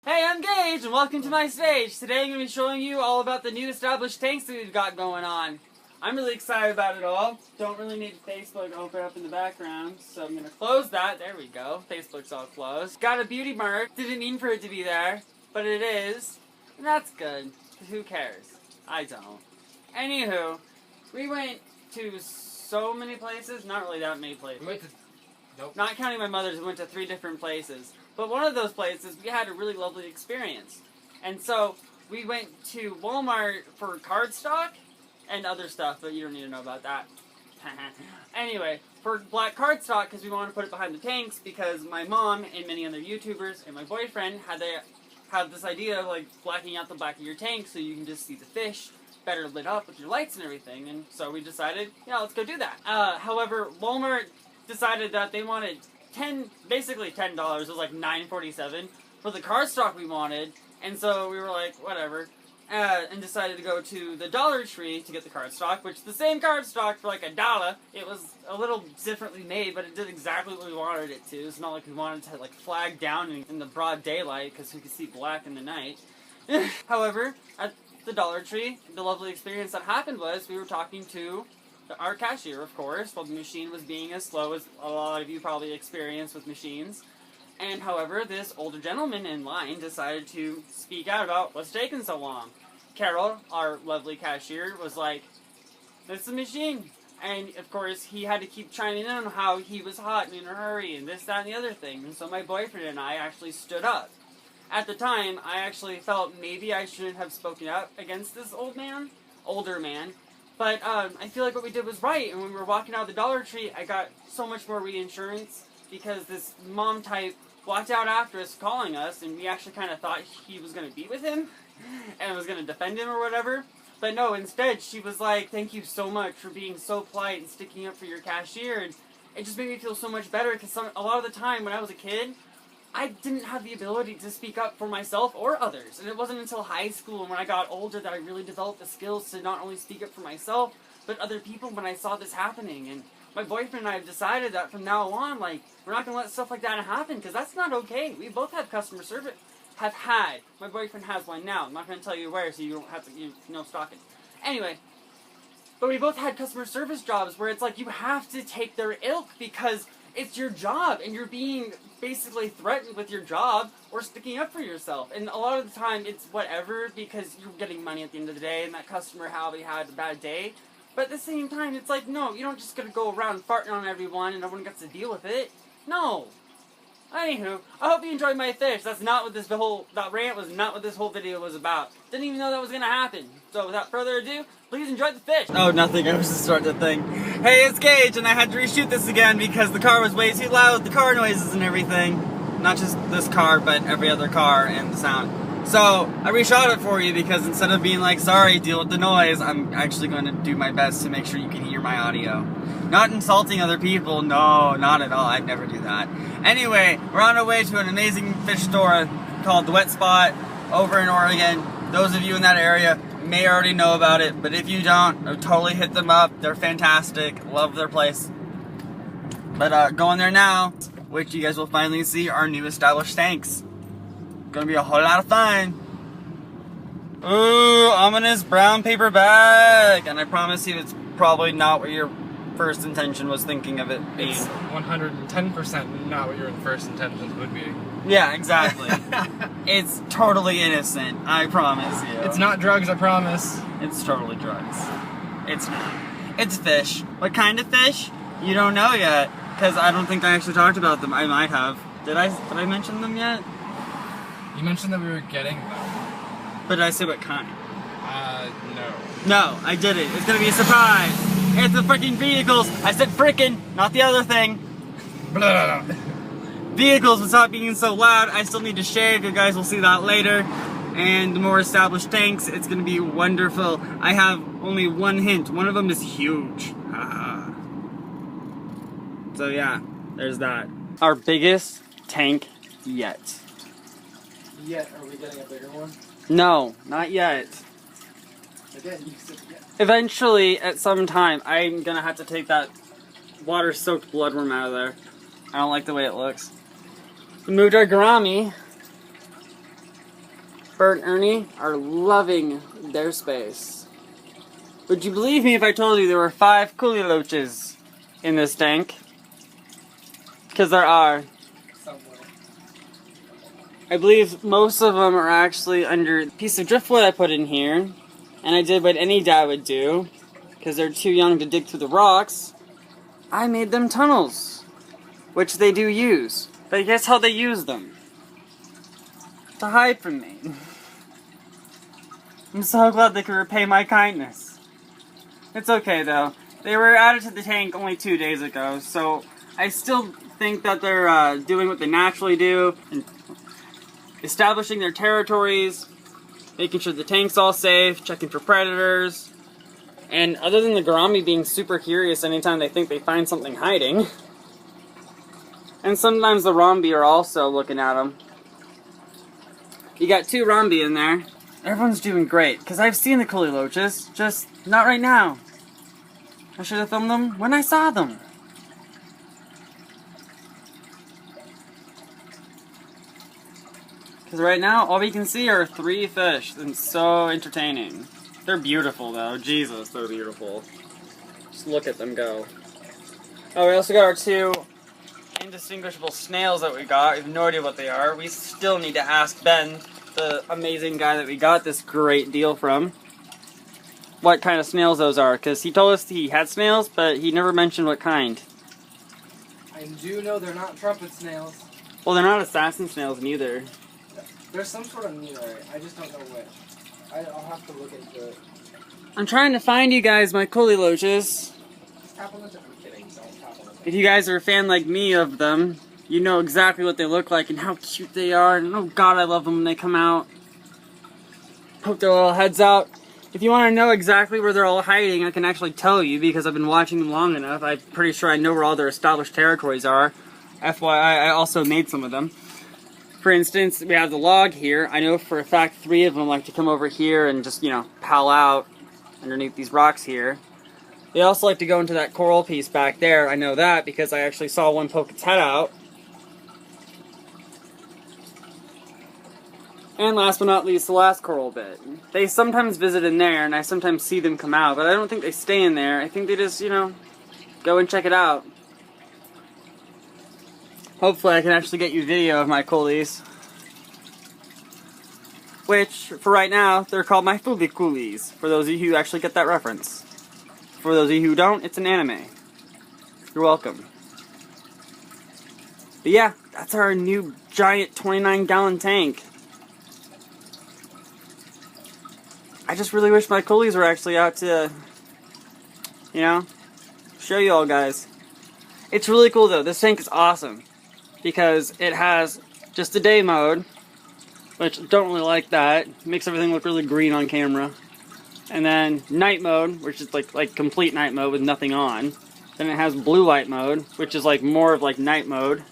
Hey, I'm Gage, and welcome to my stage. Today I'm going to be showing you all about the new established tanks that we've got going on. I'm really excited about it all. Don't really need Facebook open up in the background, so I'm going to close that. There we go. Facebook's all closed. Got a beauty mark. Didn't mean for it to be there, but it is. And that's good. Who cares? I don't. Anywho, we went to so many places. Not really that many places. Nope. Not counting my mother's, we went to 3 different places. But one of those places, we had a really lovely experience. And so, we went to Walmart for cardstock and other stuff, but you don't need to know about that. Anyway, for black cardstock, because we wanted to put it behind the tanks, because my mom and many other YouTubers and my boyfriend had this idea of like blacking out the back of your tank so you can just see the fish better lit up with your lights and everything. And so we decided, yeah, let's go do that. However, Walmart decided that they wanted basically $10. It was like $9.47 for the cardstock we wanted, and so we were like, whatever, and decided to go to the Dollar Tree to get the cardstock, which the same cardstock for like $1. It was a little differently made, but it did exactly what we wanted it to. It's not like we wanted to like flag down in the broad daylight because we could see black in the night. However, at the Dollar Tree, the lovely experience that happened was we were talking to our cashier, of course, while the machine was being as slow as a lot of you probably experience with machines. And however, this older gentleman in line decided to speak out about what's taking so long. Carol, our lovely cashier, was like, "It's the machine." And of course, he had to keep chiming in on how he was hot and in a hurry and this, that, and the other thing. And so my boyfriend and I actually stood up. At the time, I actually felt maybe I shouldn't have spoken up against this older man. But I feel like what we did was right, and when we were walking out of the Dollar Tree, I got so much more reinsurance because this mom type walked out after us calling us, and we actually kind of thought he was going to be with him and was going to defend him or whatever. But no, instead, she was like, "Thank you so much for being so polite and sticking up for your cashier," and it just made me feel so much better because a lot of the time when I was a kid, I didn't have the ability to speak up for myself or others. And it wasn't until high school and when I got older that I really developed the skills to not only speak up for myself, but other people when I saw this happening. And my boyfriend and I have decided that from now on, like, we're not going to let stuff like that happen because that's not okay. We both have customer service, have had. My boyfriend has one now. I'm not going to tell you where so you don't have to, stalk it. Anyway, but we both had customer service jobs where it's like you have to take their ilk because it's your job, and you're being basically threatened with your job or sticking up for yourself. And a lot of the time, it's whatever because you're getting money at the end of the day, and that customer probably had a bad day. But at the same time, it's like, no, you don't just gotta go around farting on everyone and everyone gets to deal with it. No. Anywho, I hope you enjoyed my fish. That's not what that rant was not what this whole video was about. Didn't even know that was gonna happen. So without further ado, please enjoy the fish. Oh, nothing. I was just starting to think. Hey, it's Gage, and I had to reshoot this again because the car was way too loud, the car noises and everything. Not just this car, but every other car and the sound. So, I reshot it for you because instead of being like, sorry, deal with the noise, I'm actually going to do my best to make sure you can hear my audio. Not insulting other people, no, not at all, I'd never do that. Anyway, we're on our way to an amazing fish store called The Wet Spot over in Oregon. Those of you in that area may already know about it, but if you don't, totally hit them up. They're fantastic, love their place. But going there now, which you guys will finally see our new established tanks. Gonna be a whole lot of fun. Ooh, ominous brown paper bag. And I promise you it's probably not what your first intention was thinking of it being. It's 110% not what your first intentions would be. Yeah, exactly. It's totally innocent, I promise you. It's not drugs, I promise. It's totally drugs. It's fish. What kind of fish? You don't know yet, because I don't think I actually talked about them. I might have. Did I mention them yet? You mentioned that we were getting them. But did I say what kind? No. No, I didn't. It's gonna be a surprise. It's the freaking vehicles. I said frickin', not the other thing. Blah. Vehicles will stop being so loud. I still need to shave. You guys will see that later. And the more established tanks, it's gonna be wonderful. I have only one hint. One of them is huge. So yeah, there's that. Our biggest tank yet. Yet, are we getting a bigger one? No, not yet. Again, you said yet. Eventually, at some time, I'm gonna have to take that water-soaked bloodworm out of there. I don't like the way it looks. We moved our gourami Bert and Ernie are loving their space. Would you believe me if I told you there were 5 coolie loaches in this tank? Because there are. Somewhere. I believe most of them are actually under a piece of driftwood I put in here. And I did what any dad would do. Because they're too young to dig through the rocks. I made them tunnels. Which they do use. But guess how they use them? To hide from me. I'm so glad they could repay my kindness. It's okay though. They were added to the tank only 2 days ago, so I still think that they're doing what they naturally do, and establishing their territories, making sure the tank's all safe, checking for predators, and other than the gourami being super curious anytime they think they find something hiding, and sometimes the rombi are also looking at them. You got 2 rombi in there. Everyone's doing great, because I've seen the coolie loaches, just not right now. I should have filmed them when I saw them. Because right now, all we can see are 3 fish, and so entertaining. They're beautiful though, Jesus, they're beautiful. Just look at them go. Oh, we also got our 2 indistinguishable snails that we got. We have no idea what they are. We still need to ask Ben, the amazing guy that we got this great deal from, what kind of snails those are, because he told us he had snails, but he never mentioned what kind. I do know they're not trumpet snails. Well, they're not assassin snails neither. There's some sort of meaner. I just don't know which. I'll have to look into it. I'm trying to find you guys my coolie loaches. Tap on the tip. I'm kidding. Don't tap on the tip. If you guys are a fan like me of them, you know exactly what they look like and how cute they are. And oh god, I love them when they come out. Poke their little heads out. If you want to know exactly where they're all hiding, I can actually tell you because I've been watching them long enough. I'm pretty sure I know where all their established territories are. FYI, I also made some of them. For instance, we have the log here. I know for a fact 3 of them like to come over here and just, you know, pal out underneath these rocks here. They also like to go into that coral piece back there. I know that because I actually saw one poke its head out. And last but not least, the last coral bit. They sometimes visit in there, and I sometimes see them come out, but I don't think they stay in there. I think they just, you know, go and check it out. Hopefully I can actually get you video of my coolies. Which, for right now, they're called my Foolie Coolies, for those of you who actually get that reference. For those of you who don't, it's an anime. You're welcome. But yeah, that's our new giant 29-gallon tank. I just really wish my coolies were actually out to, you know, show you all guys. It's really cool though. This tank is awesome because it has just the day mode, which don't really like that. It makes everything look really green on camera. And then night mode, which is like complete night mode with nothing on. Then it has blue light mode, which is like more of like night mode.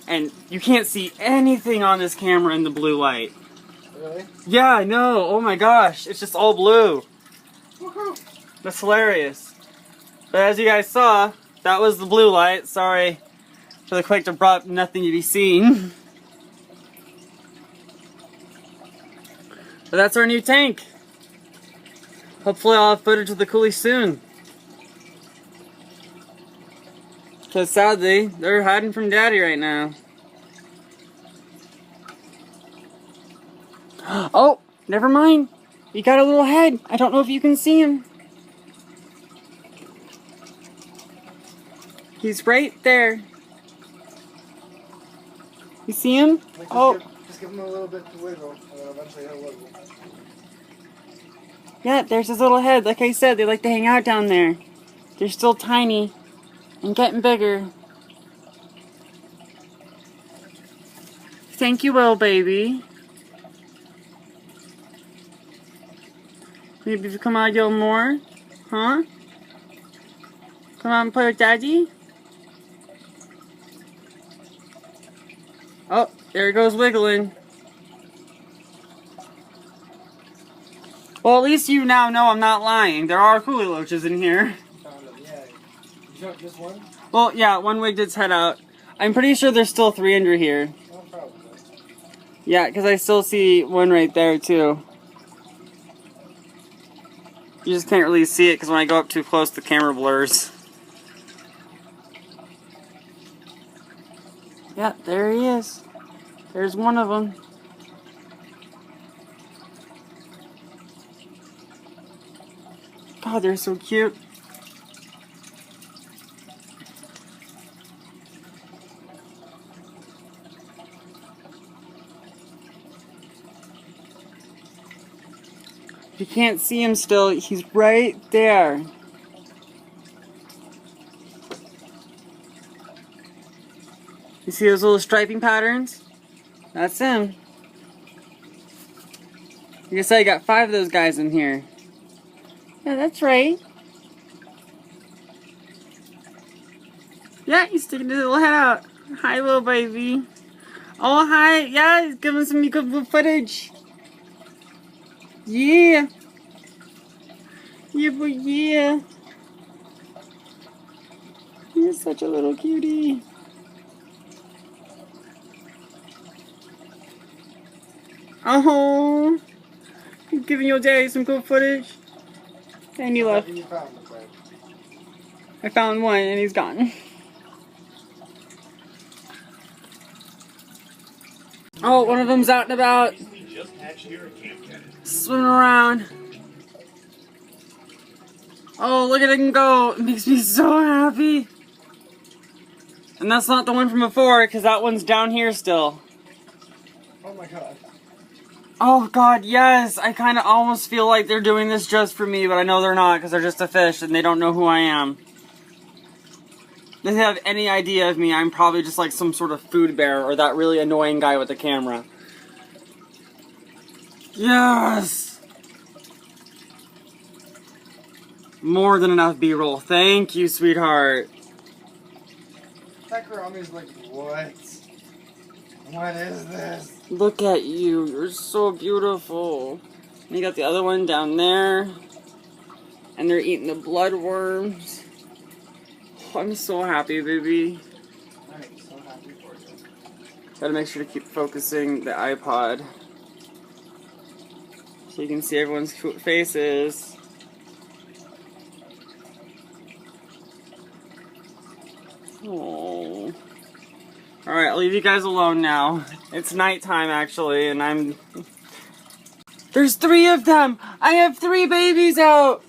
And you can't see anything on this camera in the blue light. Really? Yeah, I know. Oh my gosh. It's just all blue. Woohoo! That's hilarious. But as you guys saw, that was the blue light. Sorry for the quick abrupt nothing to be seen. But that's our new tank. Hopefully I'll have footage of the coolies soon. Because sadly, they're hiding from Daddy right now. Oh, never mind. He got a little head. I don't know if you can see him. He's right there. You see him? Like, Oh. Just give him a little bit to wiggle, and then eventually he'll wiggle. Yeah, there's his little head. Like I said, they like to hang out down there. They're still tiny and getting bigger. Thank you, little baby. Maybe if you come out a little more? Huh? Come out and play with Daddy? Oh, there he goes wiggling. Well, at least you now know I'm not lying. There are coolie loaches in here. You found him, yeah. You shot just one? Well, yeah, one wigged its head out. I'm pretty sure there's still 3 under here. Oh, probably. Yeah, because I still see one right there too. You just can't really see it because when I go up too close, the camera blurs. Yeah, there he is. There's one of them. God, they're so cute. If you can't see him still, he's right there. You see those little striping patterns? That's him. Like I said, I got 5 of those guys in here. Yeah, that's right. Yeah, he's sticking his little head out. Hi, little baby. Oh, hi. Yeah, he's giving some good footage. Yeah. Yeah, but yeah. You're such a little cutie. Oh. You're giving your daddy some good footage. And he left. I found one and he's gone. Oh, one of them's out and about. Swimming around. Oh, look at him go. It makes me so happy. And that's not the one from before, because that one's down here still. Oh my god. Oh god, yes. I kind of almost feel like they're doing this just for me, but I know they're not, because they're just a fish and they don't know who I am. If they have any idea of me, I'm probably just like some sort of food bear or that really annoying guy with the camera. Yes! More than enough B-roll. Thank you, sweetheart. Takarami's like, what? What is this? Look at you. You're so beautiful. And you got the other one down there. And they're eating the bloodworms. Oh, I'm so happy, baby. I'm so happy for you. Gotta make sure to keep focusing the iPod. So you can see everyone's cute faces. Oh. Alright, I'll leave you guys alone now. It's nighttime, actually, and I'm... There's 3 of them! I have 3 babies out!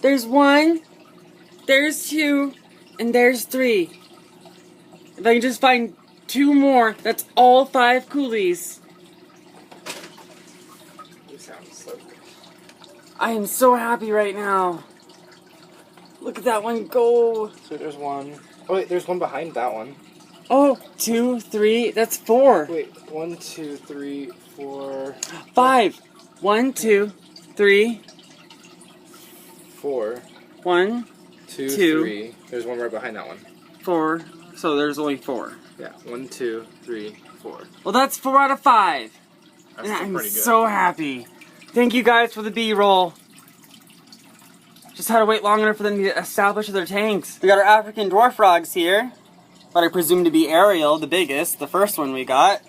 There's 1, there's 2, and there's 3. If I can just find 2 more, that's all 5 coolies. You sound so good. I am so happy right now. Look at that one go. So there's one. Oh wait, there's one behind that one. Oh, 2, 3, that's 4. Wait, 1, 2, 3, 4. 5. 1, 2, 3. 4. 1, 2, 2. 3. There's one right behind that one. 4. So there's only 4. Yeah, 1, 2, 3, 4. Well, that's 4 out of 5. That's And still I'm pretty good. so happy. Thank you guys for the B-roll. Just had to wait long enough for them to establish their tanks. We got our African dwarf frogs here. What I presume to be Ariel, the biggest, the first one we got.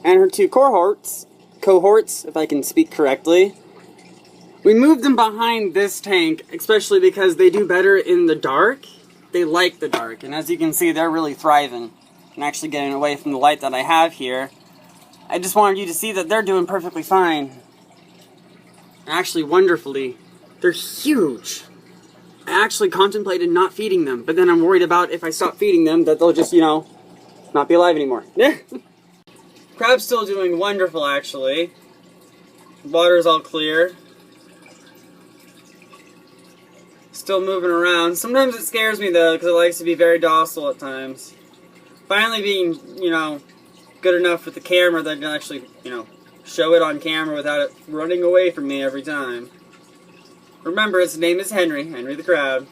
And her 2 cohorts, if I can speak correctly. We moved them behind this tank, especially because they do better in the dark. They like the dark, and as you can see, they're really thriving and actually getting away from the light that I have here. I just wanted you to see that they're doing perfectly fine. Actually, wonderfully. They're huge. I actually contemplated not feeding them, but then I'm worried about if I stop feeding them that they'll just, you know, not be alive anymore. Crab's still doing wonderful, actually. Water's all clear. Still moving around. Sometimes it scares me, though, because it likes to be very docile at times. Finally being, you know, good enough with the camera that I can actually, you know, show it on camera without it running away from me every time. Remember, its name is Henry the crab.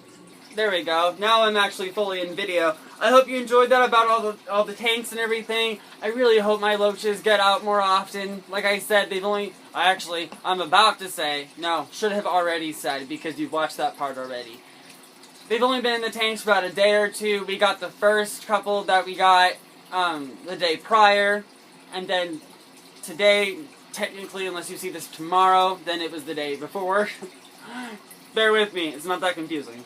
There we go. Now I'm actually fully in video. I hope you enjoyed that about all the tanks and everything. I really hope my loaches get out more often. Like I said, I'm about to say, no, should have already said because you've watched that part already. They've only been in the tanks for about a day or 2. We got the first couple that we got the day prior, and then today, technically, unless you see this tomorrow, then it was the day before. Bear with me, it's not that confusing.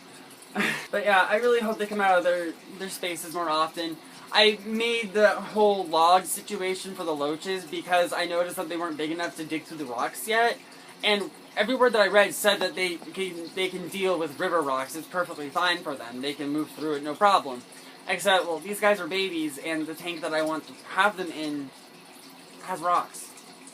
But yeah, I really hope they come out of their spaces more often. I made the whole log situation for the loaches because I noticed that they weren't big enough to dig through the rocks yet, and every word that I read said that they can deal with river rocks. It's perfectly fine for them. They can move through it, no problem. Except, well, these guys are babies, and the tank that I want to have them in has rocks.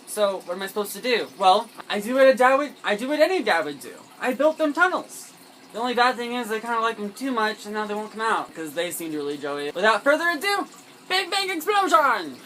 So, what am I supposed to do? Well, I do what any dad would do. I built them tunnels. The only bad thing is I kind of like them too much, and now they won't come out, because they seem to really enjoy it. Without further ado, Big Bang Explosion!